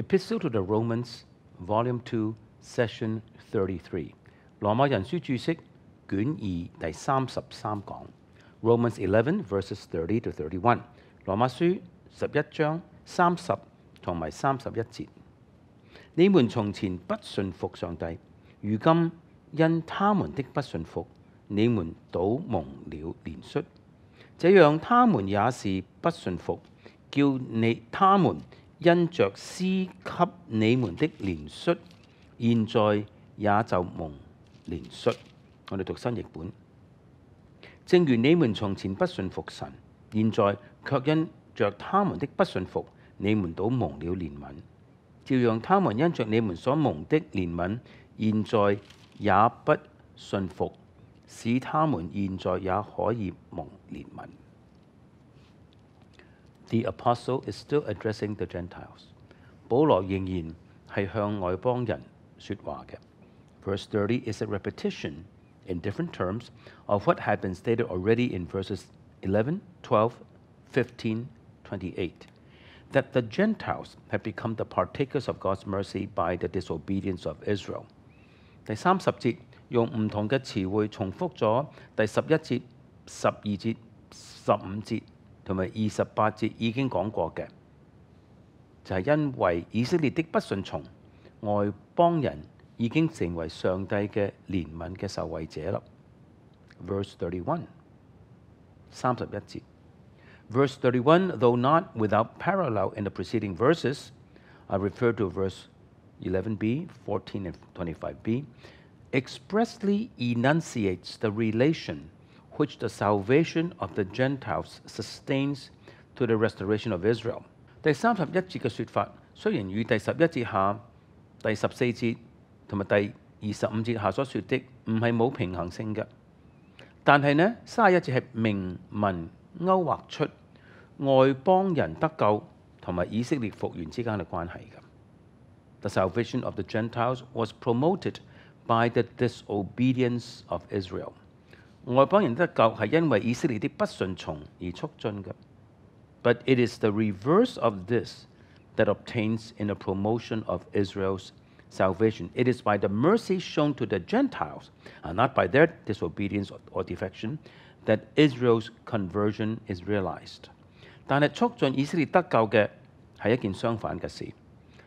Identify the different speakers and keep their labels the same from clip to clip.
Speaker 1: Epistle to the Romans, Volume 2, Session 33. 羅馬人書註釋卷二第33講 Romans 11 verses 30 to 31. 羅馬書11章30同埋31節。你們從前不信服上帝，如今因他們的不信服，你們倒蒙了憐恤。這樣他們也是不信服，叫他們因着施給你們的憐恤，現在也就蒙憐恤。我哋讀新譯本。正如你們從前不信服神，現在卻因着他們的不信服，你們倒蒙了憐憫。照樣他們因着你們所蒙的憐憫，現在也不信服，使他們現在也可以蒙憐憫。The Apostle is still addressing the Gentiles. 保羅仍然係向外邦人說話嘅。Verse 30 is a repetition in different terms of what had been stated already in verses 11, 12, 15, 28, that the Gentiles have become the partakers of God's mercy by the disobedience of Israel. 第30節用唔同嘅詞彙重複咗第11節、12節、15節同埋28節已經講過嘅，就係因為以色列的不順從，外邦人已經成為上帝嘅憐憫嘅受惠者啦。Verse 31 31節 Verse 31, though not without parallel in the preceding verses, I refer to verse 11b, 14 and 25b, expressly enunciates the relation which the salvation of the Gentiles sustains to the restoration of Israel. 第31節嘅說法，雖然與第11節下、第14節同埋第25節下所說的唔係冇平衡性嘅，但係呢31節係明文勾畫出外邦人得救同埋以色列復原之間嘅關係嘅。The salvation of the Gentiles was promoted by the disobedience of Israel. 外邦人得救係因為以色列的不順從而促進嘅。But it is the reverse of this that obtains in the promotion of Israel's salvation. It is by the mercy shown to the Gentiles, and not by their disobedience or defection, that Israel's conversion is realized. 但係促進以色列得救嘅係一件相反嘅事。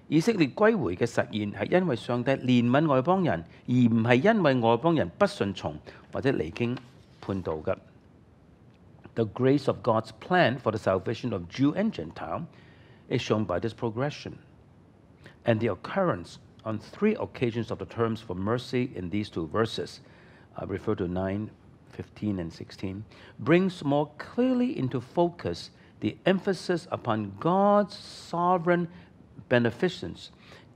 Speaker 1: 以色列歸回嘅實現係因為上帝憐憫外邦人，而唔係因為外邦人不順從或者離經叛道嘅。The grace of God's plan for the salvation of Jew and Gentile is shown by this progression. And the occurrence on 3 occasions of the terms for mercy in these 2 verses, I refer to 9, 15, and 16, brings more clearly into focus the emphasis upon God's sovereign beneficence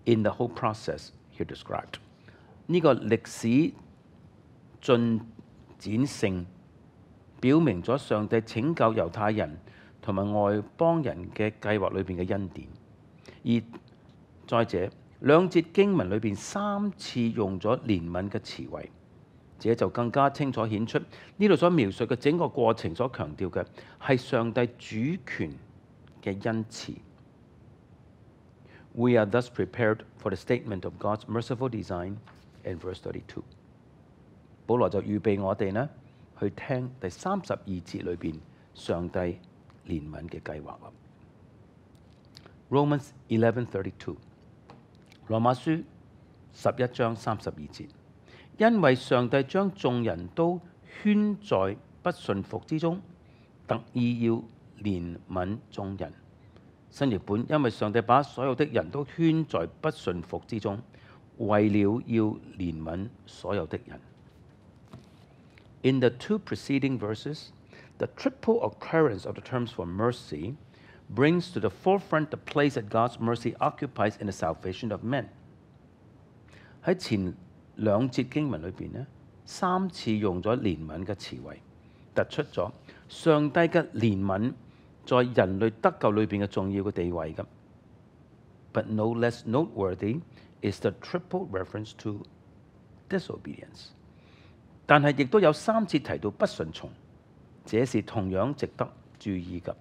Speaker 1: in the whole process here described. 呢個歷史進展性表明咗上帝拯救猶太人同埋外邦人嘅計劃裏邊嘅恩典。而再者，兩節經文裏邊3次用咗憐憫嘅詞彙，這就更加清楚顯出呢度所描述嘅整個過程所強調嘅係上帝主權嘅恩賜。We are thus prepared for the statement of God's merciful design in verse 32. 保羅就預備我哋呢去聽第32節裏邊上帝憐憫嘅計劃啦。Romans 11:32， 羅馬書11章32節，因為上帝將眾人都圈在不順服之中，特意要憐憫眾人。新譯本，因為上帝把所有的人都圈在不順服之中，為了要憐憫所有的人。In the 2 preceding verses, the triple occurrence of the terms for mercy brings to the forefront the place that God's mercy occupies in the salvation of men. 喺前2節經文裏邊呢，3次用咗憐憫嘅詞彙，突出咗上帝嘅憐憫在人類得救裏邊嘅重要嘅地位嘅。But no less noteworthy is the triple reference to disobedience. 但係亦都有3次提到不順從，這是同樣值得注意嘅。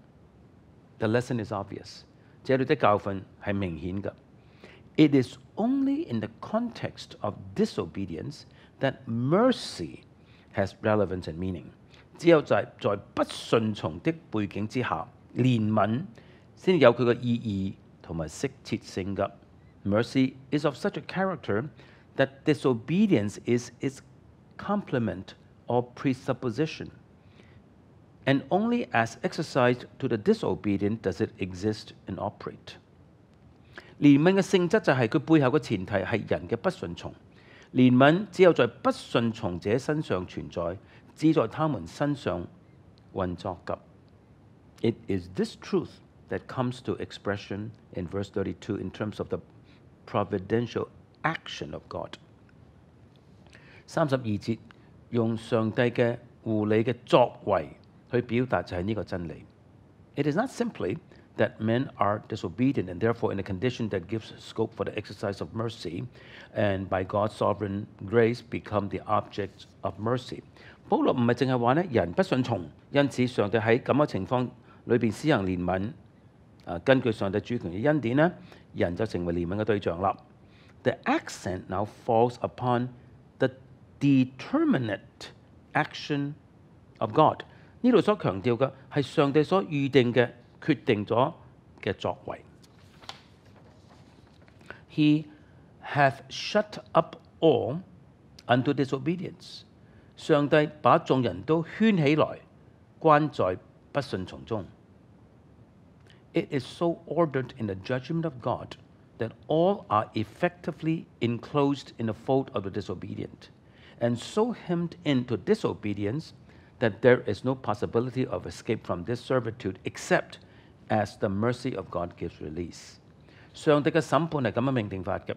Speaker 1: The lesson is obvious. 這裏的教訓係明顯嘅。It is only in the context of disobedience that mercy has relevance and meaning. 只有在不順從的背景之下，憐憫先有佢嘅意義同埋適切性嘅。Mercy is of such a character that disobedience is its complement or presupposition, and only as exercised to the disobedient does it exist and operate. 憐憫嘅性質就係佢背後嘅前提係人嘅不順從。憐憫只有在不順從者身上存在，只在他們身上運作嘅。It is this truth that comes to expression in verse 32 in terms of the providential action of God. 32節用上帝嘅護理嘅作為去表達就係呢個真理。It is not simply that men are disobedient and therefore in a condition that gives scope for the exercise of mercy, and by God's sovereign grace become the objects of mercy. 保羅唔係淨係話咧人不順從，因此上帝喺咁嘅情況裏邊施行憐憫。根據上帝主權嘅恩典咧，人就成為憐憫嘅對象啦。The accent now falls upon the determinate action of God. 呢度所強調嘅係上帝所預定嘅、決定咗嘅作為。He hath shut up all unto disobedience. 上帝把眾人都圈起來，關在不順從中。It is so ordered in the judgment of God that all are effectively enclosed in the fold of the disobedient, and so hemmed into disobedience that there is no possibility of escape from this servitude except as the mercy of God gives release. 上帝嘅審判係咁樣命定法嘅，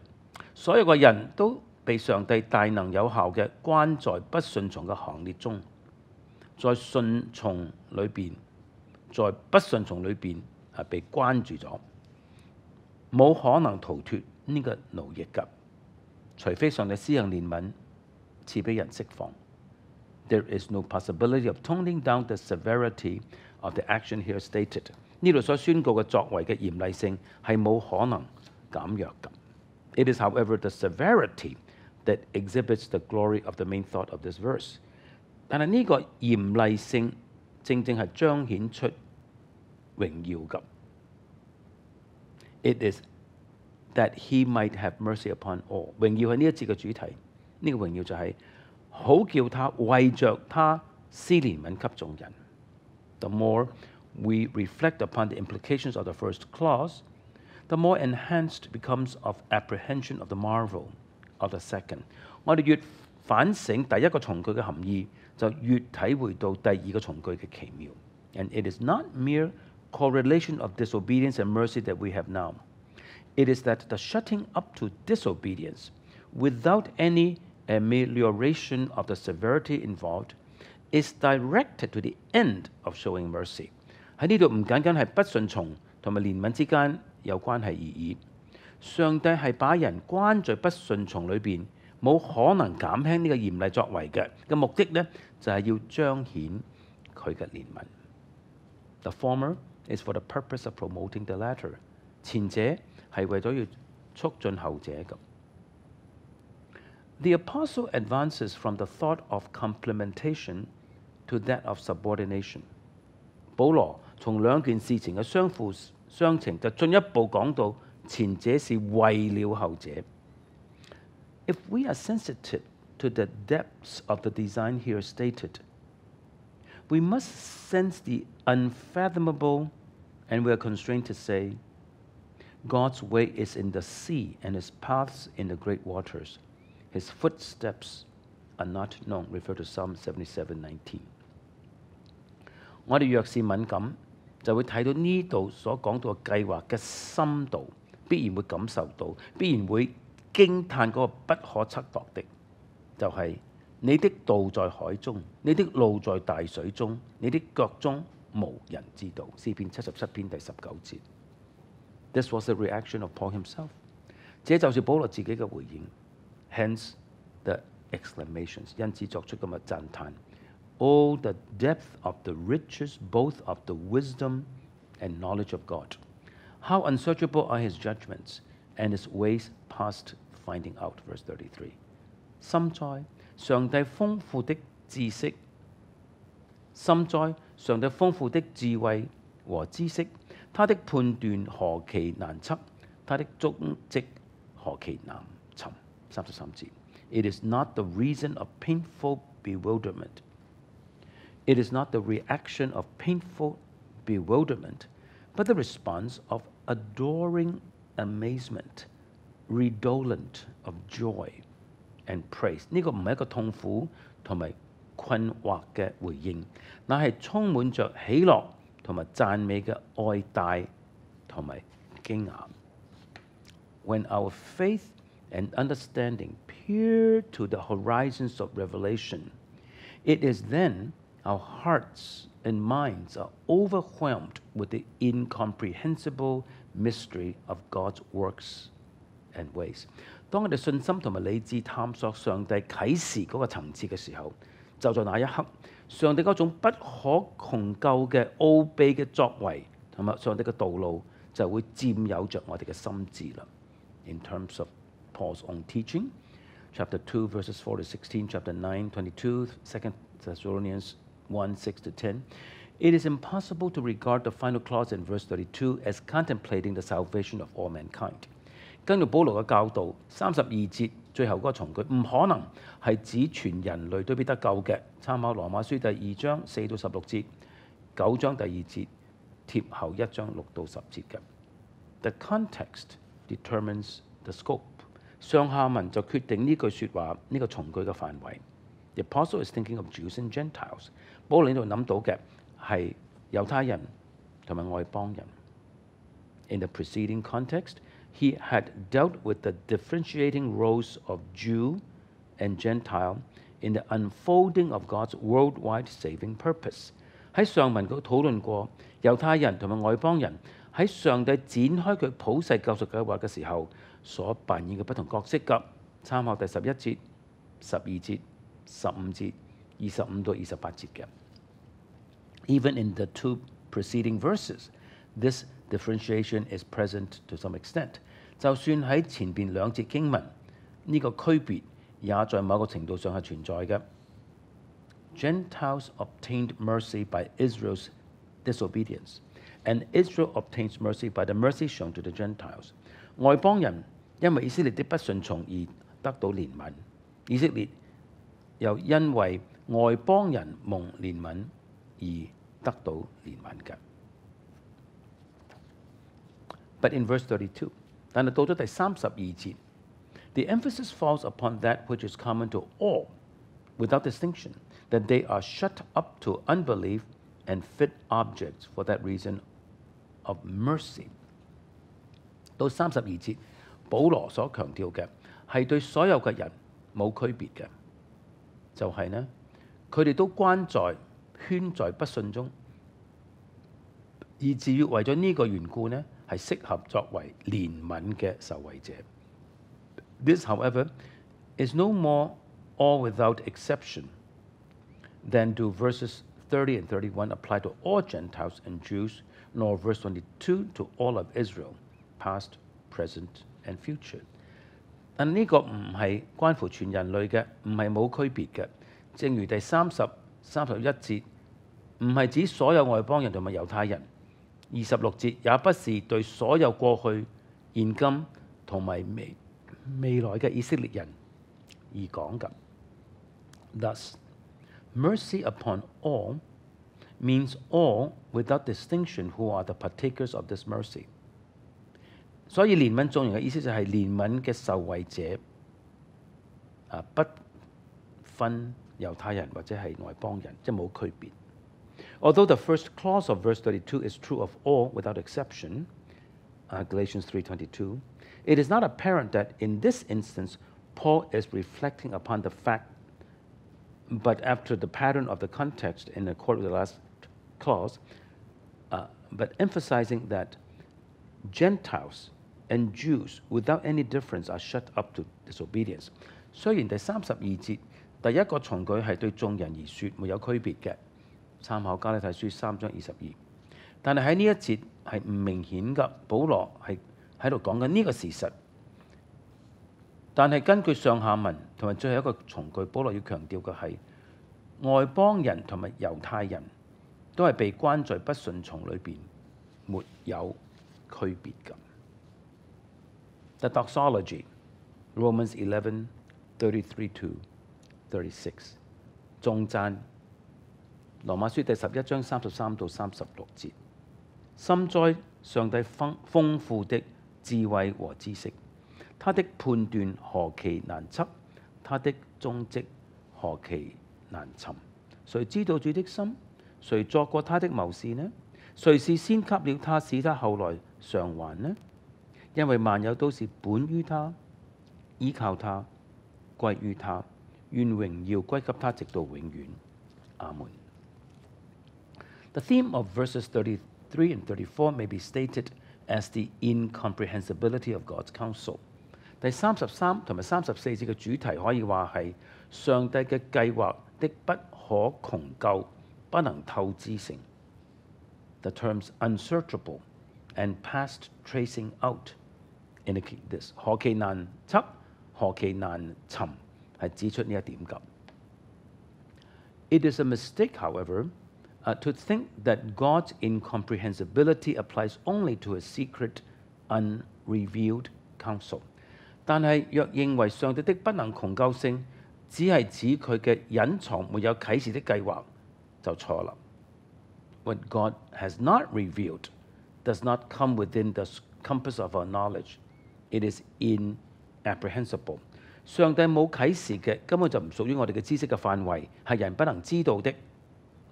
Speaker 1: 所有嘅人都被上帝大能有效嘅關在不順從嘅行列中，在順從裏邊，在不順從裏邊係被關住咗，冇可能逃脫呢個奴役㗎，除非上帝施行憐憫，賜俾人釋放。There is no possibility of toning down the severity of the action here stated. 呢度所宣告嘅作為嘅嚴厲性係冇可能減弱㗎。It is, however, the severity that exhibits the glory of the main thought of this verse. 但係呢個嚴厲性正正係彰顯出榮耀㗎。It is that he might have mercy upon all. 榮耀係呢一節嘅主題，呢個榮耀就係好叫他為着他施憐憫給眾人。The more we reflect upon the implications of the first clause, the more enhanced becomes of apprehension of the marvel of the second. 我哋越反省第一個從句嘅含義，就越體會到第二個從句嘅奇妙。And it is not mere correlation of disobedience and mercy that we have now. It is that the shutting up to disobedience without any amelioration of the severity involved is directed to the end of showing mercy. 喺呢度唔僅僅係不順從同埋憐憫之間有關係而已。上帝係把人關在不順從裏邊，冇可能減輕呢個嚴厲作為嘅目的呢，就係要彰顯佢嘅憐憫。The former is for the purpose of promoting the latter. 前者係為咗要促進後者嘅。The apostle advances from the thought of complementation to that of subordination. 保羅從兩件事情嘅相輔相成，就進一步講到前者是為了後者。If we are sensitive to the depths of the design here stated, we must sense the unfathomable, and we are constrained to say, God's way is in the sea and his paths in the great waters. His footsteps are not known. Refer to Psalm 77:19. 我哋若是敏感，就會睇到呢度所講到嘅計劃嘅深度，必然會感受到，必然會驚嘆嗰個不可測度的，就係、是、你的道在海中，你的路在大水中，你的腳蹤無人知道。詩篇77篇第19節。This was the reaction of Paul himself. 這就是保羅自己嘅回應。Hence the exclamations. 因此作出咁嘅讚嘆。Oh, the depth of the riches both of the wisdom and knowledge of God. How unsearchable are his judgments, and his ways past finding out. Verse 33. 深哉，上帝豐富的知識，深哉，上帝豐富的智慧和知識，他的判斷何其難測，他的蹤跡何其難尋。33節。It is not the reason of painful bewilderment. It is not the reaction of painful bewilderment, but the response of adoring amazement, redolent of joy and praise. 呢個唔係一個痛苦同埋困惑嘅回應，乃係充滿着喜樂同埋讚美嘅愛戴同埋驚訝。When our faith and understanding peer to the horizons of revelation, it is then our hearts and minds are overwhelmed with the incomprehensible mystery of God's works and ways. 當我哋信心同埋理智探索上帝啟示嗰個層次嘅時候，就在那一刻，上帝嗰種不可窮究嘅奧秘嘅作為同埋上帝嘅道路就會佔有着我哋嘅心智啦。In terms of Paul's own teaching, chapter 2, verses 4 to 16, chapter 9, 22, 2 Thessalonians 1, 6 to 10, it is impossible to regard the final clause in verse 32 as contemplating the salvation of all mankind. 根據保羅嘅教導，32節最後嗰個從句唔可能係指全人類都必得救嘅。參考羅馬書第2章4到16節，9章第2節，貼後1章6到10節嘅。The context determines the scope. 上下文就決定呢句説話呢個從句嘅範圍。The apostle is thinking of Jews and Gentiles. 保羅呢度諗到嘅係猶太人同埋外邦人。In the preceding context, he had dealt with the differentiating roles of Jew and Gentile in the unfolding of God's worldwide saving purpose. 喺上文佢討論過猶太人同埋外邦人喺上帝展開佢普世救贖計劃嘅時候所扮演嘅不同角色㗎。參考第11節、12節、15節、25到28節嘅。Even in the two preceding verses, this differentiation is present to some extent. 就算喺前邊兩節經文，呢個區別也在某個程度上係存在嘅。Gentiles obtained mercy by Israel's disobedience, and Israel obtains mercy by the mercy shown to the Gentiles. 外邦人因為以色列的不順從而得到憐憫，以色列又因為外邦人蒙憐憫而得到憐憫嘅。But in verse 32, 但係到咗第32節 the emphasis falls upon that which is common to all, without distinction, that they are shut up to unbelief and fit objects for that reason of mercy. 到32節，保羅所強調嘅係對所有嘅人冇區別嘅，就係呢，佢哋都圈在不信中，以至於為咗呢個緣故呢，係適合作為憐憫嘅受惠者。This, however, is no more all without exception than do verses 30 and 31 apply to all Gentiles and Jews, nor verse 22 to all of Israel, past, present, and future. 但呢個唔係關乎全人類嘅，唔係冇區別嘅。正如第30、31節，唔係指所有外邦人同埋猶太人。26節也不是對所有過去、現今同埋未來嘅以色列人而講嘅。Thus, mercy upon all means all without distinction who are the partakers of this mercy. 所以憐憫眾人嘅意思就係憐憫嘅受惠者，不分猶太人或者係外邦人，即係冇區別。Although the first clause of verse 32 is true of all without exception, Galatians 3:22, it is not apparent that in this instance Paul is reflecting upon the fact, but after the pattern of the context in accord with the last clause, but emphasizing that Gentiles and Jews without any difference are shut up to disobedience. 雖然第32節第一個從句係對眾人而說，沒有區別嘅。參考加拉太書3章22，但係喺呢一節係唔明顯㗎。保羅係喺度講緊呢個事實，但係根據上下文同埋最後一個從句，保羅要強調嘅係外邦人同埋猶太人都係被關在不順從裏邊，沒有區別㗎。The doxology, Romans 11:33-36， 頌讚，羅馬書第11章33到36節。深哉上帝豐富的智慧和知識，他的判斷何其難測，他的蹤跡何其難尋。誰知道主的心？誰作過他的謀士呢？誰是先給了他，使他後來償還呢？因為萬有都是本於他，依靠他，歸於他，願榮耀歸給他，直到永遠。阿門。The theme of verses 33 and 34 may be stated as the incomprehensibility of God's counsel。第33同埋34節嘅主題可以話係上帝嘅計劃的不可窮究、不能透之性。The terms unsearchable and past tracing out indicate this。何其難測，何其難尋，係指出呢一點㗎。It is a mistake, however, to think that God's incomprehensibility applies only to a secret, unrevealed counsel。但係若認為上帝的不能窮究性只係指佢嘅隱藏沒有啟示的計劃，就錯啦。What God has not revealed does not come within the compass of our knowledge. It is inapprehensible。上帝冇啟示嘅根本就唔屬於我哋嘅知識嘅範圍，係人不能知道的。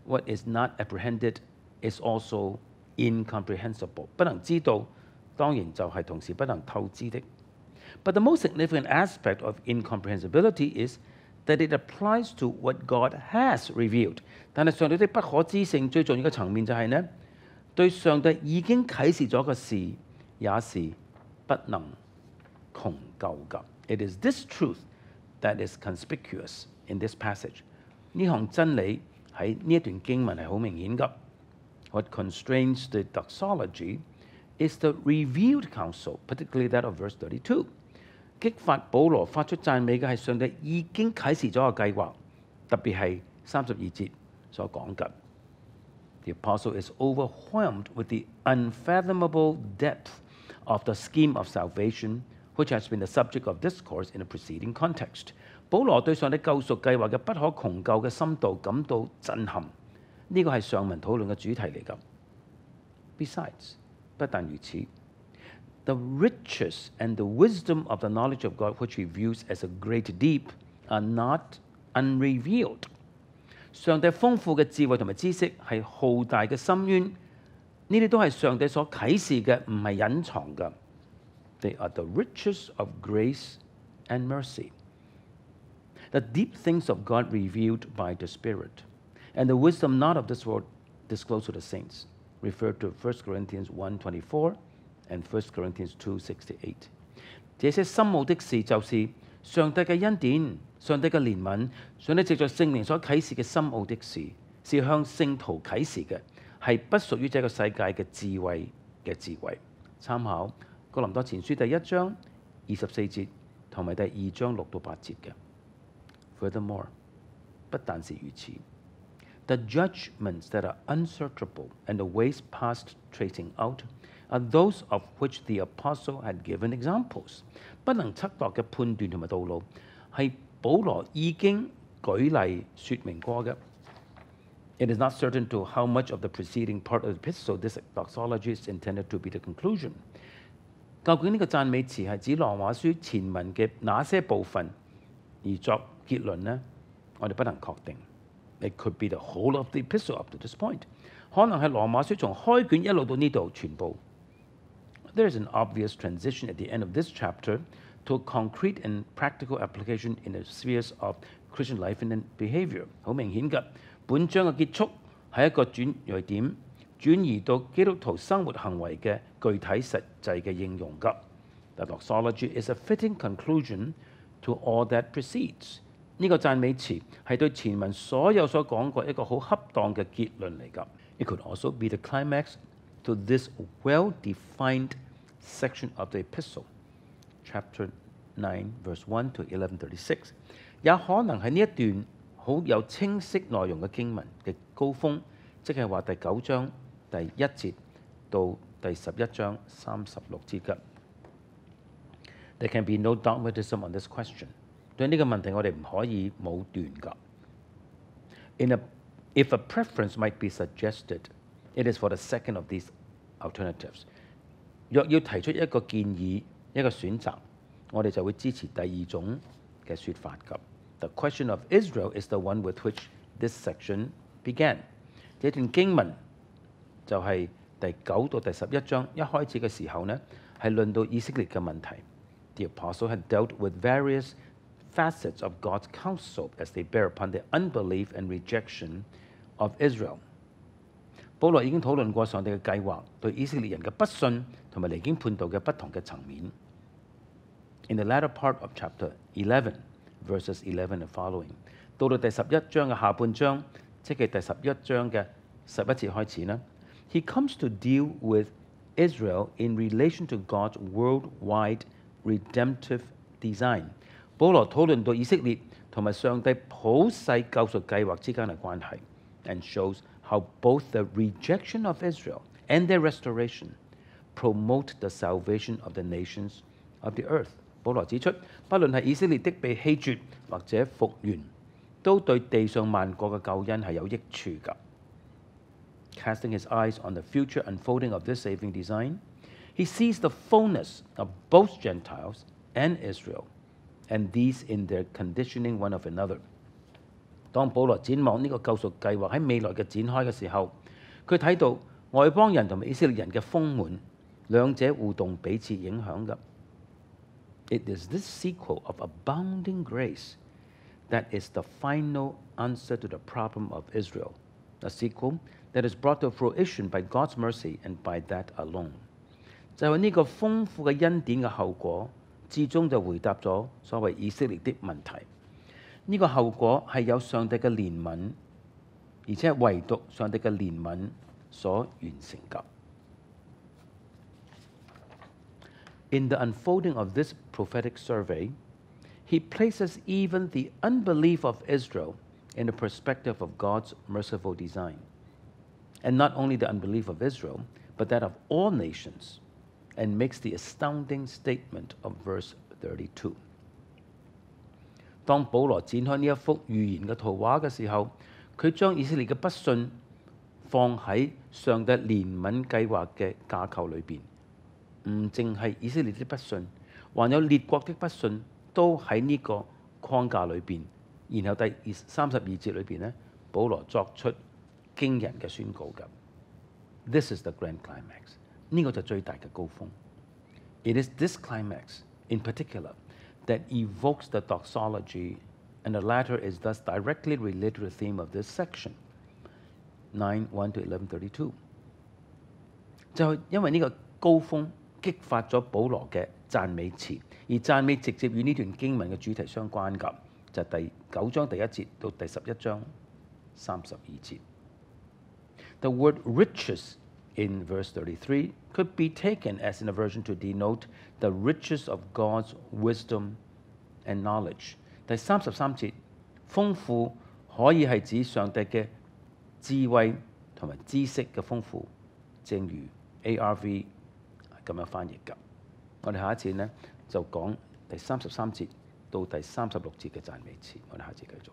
Speaker 1: What is not apprehended is also incomprehensible。不能知道當然就係同時不能透知的。But the most significant aspect of incomprehensibility is that it applies to what God has revealed。但係上帝的不可知性最重要嘅層面就係呢，對上帝已經啟示咗嘅事，也是不能窮究㗎。It is this truth that is conspicuous in this passage。呢項真理喺呢一段經文係好明顯㗎。What constrains the doxology is the revealed counsel, particularly that of verse 32。激發保羅發出讚美嘅係上帝已經啟示咗個計劃，特別係32節所講嘅。The apostle is overwhelmed with the unfathomable depth of the scheme of salvation, which has been the subject of discourse in the preceding context。保羅對上帝救贖計劃嘅不可窮究嘅深度感到震撼，呢個係上文討論嘅主題嚟㗎。Besides，不但如此。The riches and the wisdom of the knowledge of God, which he views as a great deep, are not unrevealed。上帝豐富嘅智慧同埋知識係浩大嘅深淵，呢啲都係上帝所啟示嘅，唔係隱藏嘅。They are the riches of grace and mercy. The deep things of God revealed by the Spirit, and the wisdom not of this world disclosed to the saints, referred to 1 Corinthians 1:24 and 1 Corinthians 2:6-8。這些深奧的事就是上帝嘅恩典、上帝嘅憐憫、上帝藉着聖靈所啟示嘅深奧的事，是向聖徒啟示嘅，係不屬於這個世界嘅智慧嘅智慧。參考哥林多前書第1章24節同埋第2章6到8節嘅。Furthermore， 不但是如此。The judgments that are unsearchable and the ways past tracing out are those of which the apostle had given examples。不能測度嘅判斷同埋道路，係保羅已經舉例説明過嘅。It is not certain to how much of the preceding part of the epistle this doxology is intended to be the conclusion。究竟呢個讚美詞係指羅馬書前文嘅哪些部分而作結論呢？我哋不能確定。It could be the whole of the epistle up to this point。可能係羅馬書從開卷一路到呢度全部。There is an obvious transition at the end of this chapter to a concrete and practical application in the spheres of Christian life and behavior。好明顯嘅，本章嘅結束係一個轉捩點，轉移到基督徒生活行為嘅具體實際嘅應用㗎。The doxology is a fitting conclusion to all that precedes。呢個讚美詞係對前文所有所講過一個好恰當嘅結論嚟㗎。It could also be the climax to this well-defined section of the epistle, chapter 9 verse 1 to 11:36，也可能係呢一段好有清晰內容嘅經文嘅高峰，即係話第9章第1節到第11章36節嘅。There can be no dogmatism on this question。對呢個問題，我哋唔可以武斷㗎。If a preference might be suggested, it is for the second of these alternatives。若要提出一個建議、一個選擇，我哋就會支持第二種嘅説法㗎。The question of Israel is the one with which this section began。這段經文就係第9到第11章一開始嘅時候呢，係論到以色列嘅問題。The apostle had dealt with various facets of God's counsel as they bear upon the unbelief and rejection of Israel。保羅已經討論過上帝嘅計劃對以色列人嘅不信同埋離經叛道嘅不同嘅層面。In the latter part of chapter 11, verses 11 and following， 到第11章嘅下半章，即係第11章嘅11節開始呢， He comes to deal with Israel in relation to God's worldwide redemptive design。保羅討論到以色列同埋上帝普世救贖計劃之間嘅關係 ，and shows how both the rejection of Israel and their restoration promote the salvation of the nations of the earth。保羅指出，不論係以色列的被棄絕或者復原，都對地上萬國嘅救恩係有益處㗎。Casting his eyes on the future unfolding of this saving design, he sees the fullness of both Gentiles and Israel, and these in their conditioning one of another。當保羅展望呢個救贖計劃喺未來嘅展開嘅時候，佢睇到外邦人同埋以色列人嘅豐滿，兩者互動彼此影響㗎。It is this sequel of abounding grace that is the final answer to the problem of Israel, a sequel that is brought to fruition by God's mercy and by that alone。就係呢個豐富嘅恩典嘅後果，至終就回答咗所謂以色列的問題。呢個後果係有上帝嘅憐憫，而且係唯獨上帝嘅憐憫所完成㗎。In the unfolding of this prophetic survey, he places even the unbelief of Israel in the perspective of God's merciful design. And not only the unbelief of Israel, but that of all nations, and makes the astounding statement of verse 32。當保羅展開呢一幅預言嘅圖畫嘅時候，佢將以色列嘅不信放喺上帝憐憫計劃嘅架構裏邊，唔淨係以色列的不信，還有列國的不信都喺呢個框架裏邊。然後第32節裏邊呢，保羅作出驚人嘅宣告㗎。This is the grand climax。呢個就最大嘅高峰。It is this climax in particular that evokes the doxology, and the latter is thus directly related to the theme of this section, 9:1 to 11:32。就係因為呢個高峰激發咗保羅嘅讚美詞，而讚美直接與呢段經文嘅主題相關㗎，就係第9章第1節到第11章32節。The word riches in verse 33 could be taken as an aversion to denote the riches of God's wisdom and knowledge。第33節，豐富可以係指上帝嘅智慧同埋知識嘅豐富，正如 ARV 咁樣翻譯㗎。我哋下一次呢就講第33節到第36節嘅讚美詞，我哋下次繼續。